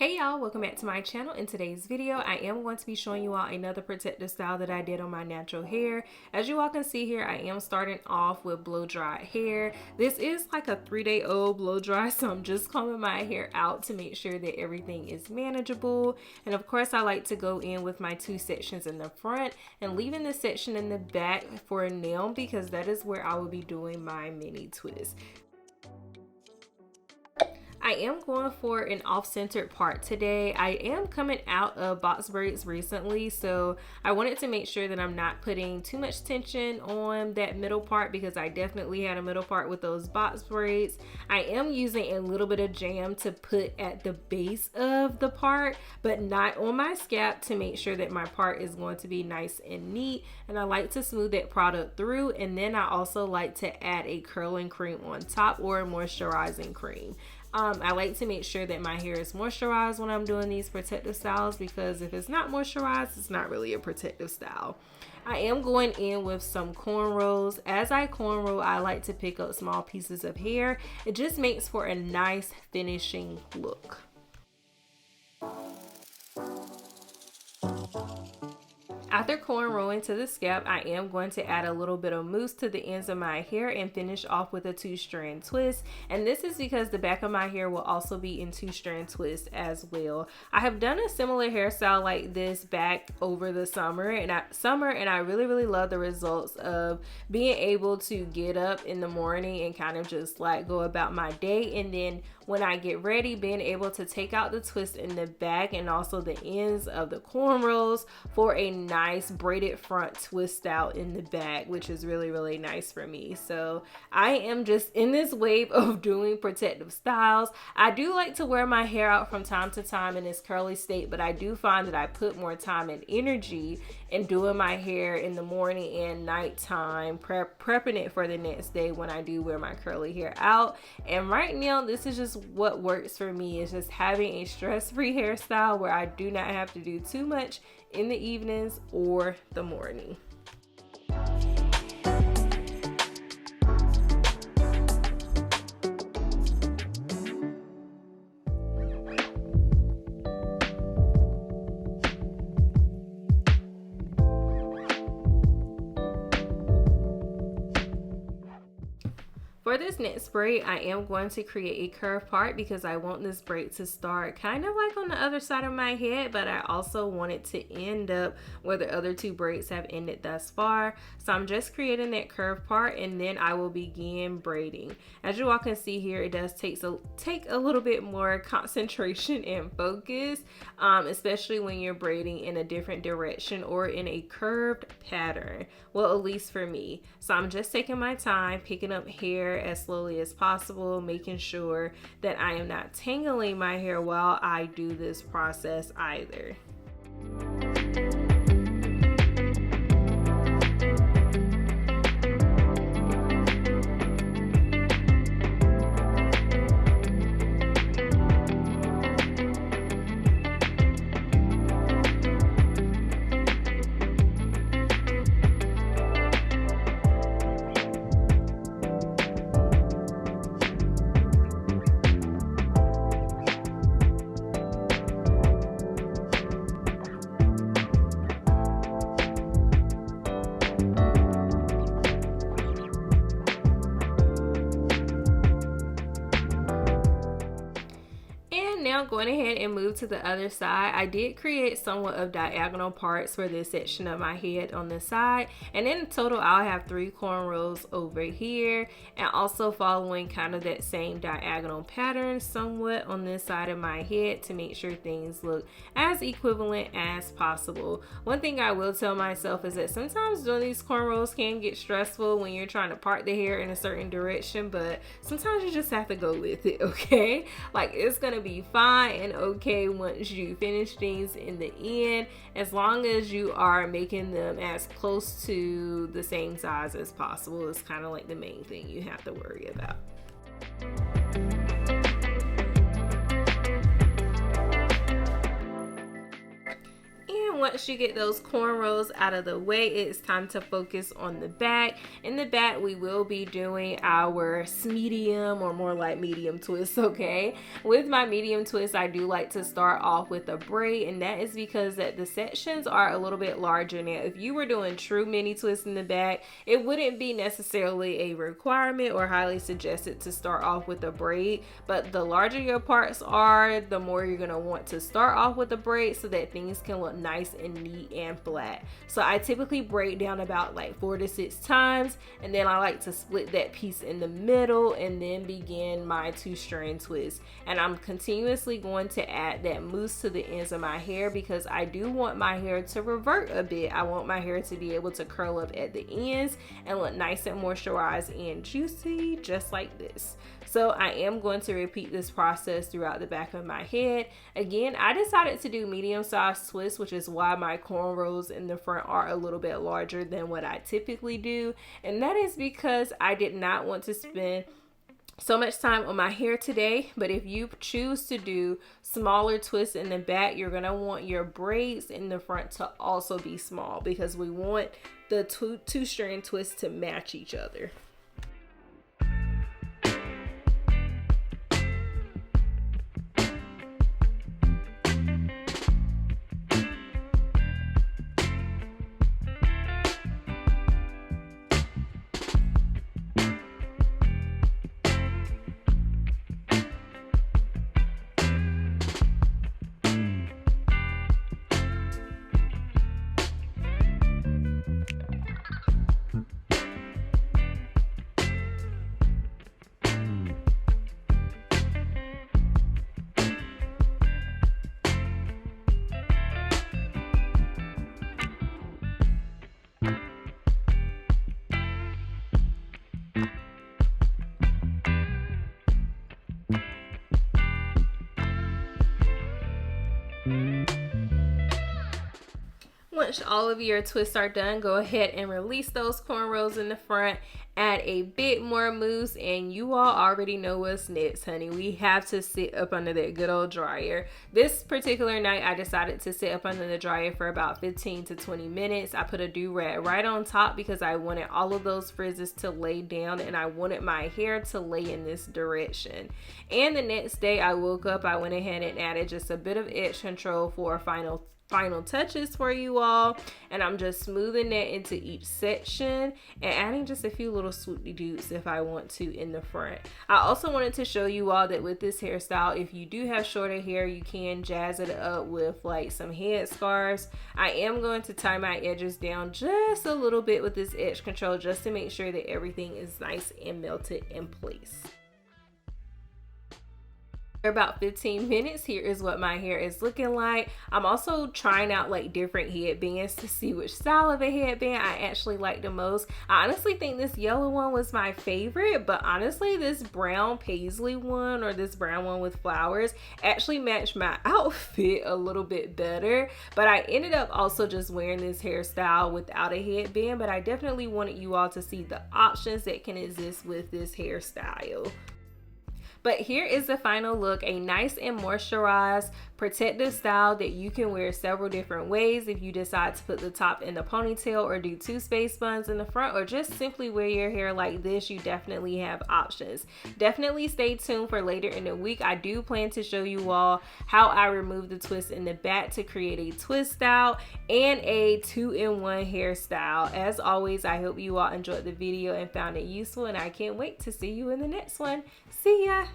Hey y'all, welcome back to my channel. In today's video, I am going to be showing you all another protective style that I did on my natural hair. As you all can see here, I am starting off with blow dried hair. This is like a 3-day-old blow dry, so I'm just combing my hair out to make sure that everything is manageable. And of course, I like to go in with my two sections in the front and leaving the section in the back for a nail because that is where I will be doing my mini twist. I am going for an off-centered part today. I am coming out of box braids recently, so I wanted to make sure that I'm not putting too much tension on that middle part because I definitely had a middle part with those box braids. I am using a little bit of jam to put at the base of the part, but not on my scalp to make sure that my part is going to be nice and neat. And I like to smooth that product through, and then I also like to add a curling cream on top or a moisturizing cream. I like to make sure that my hair is moisturized when I'm doing these protective styles because if it's not moisturized, it's not really a protective style. I am going in with some cornrows. As I cornrow, I like to pick up small pieces of hair. It just makes for a nice finishing look. After cornrowing to the scalp, I am going to add a little bit of mousse to the ends of my hair and finish off with a 2-strand twist. And this is because the back of my hair will also be in 2-strand twist as well. I have done a similar hairstyle like this back over the summer, and I really love the results of being able to get up in the morning and kind of just like go about my day, and then when I get ready, being able to take out the twist in the back and also the ends of the cornrows for a nice braided front twist out in the back, which is really nice for me. So I am just in this wave of doing protective styles. I do like to wear my hair out from time to time in this curly state, but I do find that I put more time and energy in doing my hair in the morning and nighttime, prepping it for the next day when I do wear my curly hair out. And right now, this is just what works for me, is just having a stress-free hairstyle where I do not have to do too much in the evenings or the morning. For this next braid, I am going to create a curved part because I want this braid to start kind of like on the other side of my head, but I also want it to end up where the other two braids have ended thus far. So I'm just creating that curved part, and then I will begin braiding. As you all can see here, it does take a little bit more concentration and focus, especially when you're braiding in a different direction or in a curved pattern. Well, at least for me. So I'm just taking my time, picking up hair as slowly as possible, making sure that I am not tangling my hair while I do this process either. Now going ahead and move to the other side, I did create somewhat of diagonal parts for this section of my head on this side, and in total I'll have 3 cornrows over here, and also following kind of that same diagonal pattern somewhat on this side of my head to make sure things look as equivalent as possible. One thing I will tell myself is that sometimes doing these cornrows can get stressful when you're trying to part the hair in a certain direction, but sometimes you just have to go with it, okay? Like, it's gonna be fine and okay once you finish things in the end, as long as you are making them as close to the same size as possible. Is kind of like the main thing you have to worry about. once you get those cornrows out of the way, it's time to focus on the back. In the back, we will be doing our medium, or more like medium twist, okay? With my medium twist, I do like to start off with a braid, and that is because that the sections are a little bit larger. Now, if you were doing true mini twists in the back, it wouldn't be necessarily a requirement or highly suggested to start off with a braid, but the larger your parts are, the more you're going to want to start off with a braid so that things can look nice and neat and flat. So I typically braid down about like 4 to 6 times, and then I like to split that piece in the middle and then begin my 2-strand twist. And I'm continuously going to add that mousse to the ends of my hair because I do want my hair to revert a bit. I want my hair to be able to curl up at the ends and look nice and moisturized and juicy, just like this. So I am going to repeat this process throughout the back of my head. Again, I decided to do medium-sized twists, which is why my cornrows in the front are a little bit larger than what I typically do. And that is because I did not want to spend so much time on my hair today. But if you choose to do smaller twists in the back, you're going to want your braids in the front to also be small because we want the two-strand twists to match each other. Once all of your twists are done, go ahead and release those cornrows in the front. Add a bit more mousse, and you all already know what's next, honey. We have to sit up under that good old dryer. This particular night, I decided to sit up under the dryer for about 15 to 20 minutes. I put a do-rag right on top because I wanted all of those frizzes to lay down, and I wanted my hair to lay in this direction. And the next day I woke up, I went ahead and added just a bit of edge control for final touches for you all, and I'm just smoothing that into each section and adding just a few little swoop-de-doops if I want to in the front. I also wanted to show you all that with this hairstyle, if you do have shorter hair, you can jazz it up with like some head scarves. I am going to tie my edges down just a little bit with this edge control just to make sure that everything is nice and melted in place. About 15 minutes, here is what my hair is looking like. I'm also trying out like different headbands to see which style of a headband I actually like the most. I honestly think this yellow one was my favorite, but honestly this brown paisley one, or this brown one with flowers, actually matched my outfit a little bit better. But I ended up also just wearing this hairstyle without a headband, but I definitely wanted you all to see the options that can exist with this hairstyle. But here is the final look, a nice and moisturized protective style that you can wear several different ways if you decide to put the top in the ponytail or do 2 space buns in the front, or just simply wear your hair like this. You definitely have options. Definitely stay tuned for later in the week. I do plan to show you all how I remove the twist in the back to create a twist style and a 2-in-1 hairstyle. As always, I hope you all enjoyed the video and found it useful, and I can't wait to see you in the next one. See ya!